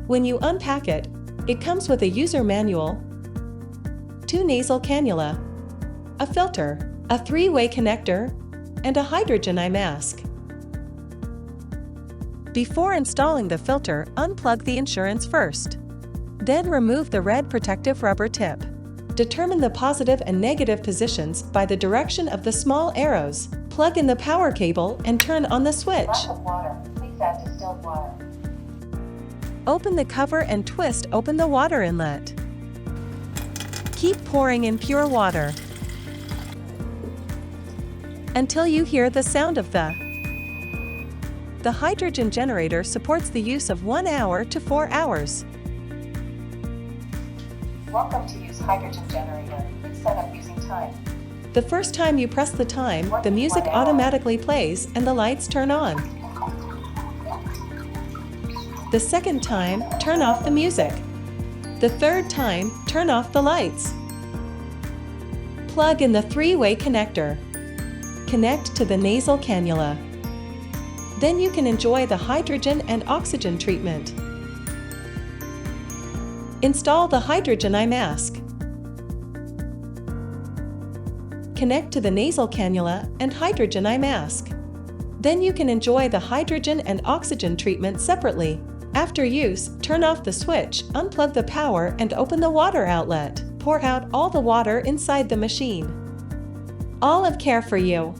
When you unpack it, it comes with a user manual, 2 nasal cannula, a filter, a 3-way connector, and a hydrogen eye mask. Before installing the filter, unplug the insurance first. Then remove the red protective rubber tip. Determine the positive and negative positions by the direction of the small arrows. Plug in the power cable and turn on the switch. Glass of water. Please add distilled water. Open the cover and twist open the water inlet. Keep pouring in pure water until you hear the sound of the hydrogen generator supports the use of 1 hour to 4 hours. Welcome to use hydrogen generator. Please set up using time. The first time you press the time, the music automatically plays and the lights turn on. The second time, turn off the music. The third time, turn off the lights. Plug in the 3-way connector. Connect to the nasal cannula. Then you can enjoy the hydrogen and oxygen treatment. Install the hydrogen eye mask. Connect to the nasal cannula and hydrogen eye mask. Then you can enjoy the hydrogen and oxygen treatment separately. After use, turn off the switch, unplug the power and open the water outlet. Pour out all the water inside the machine. All of care for you.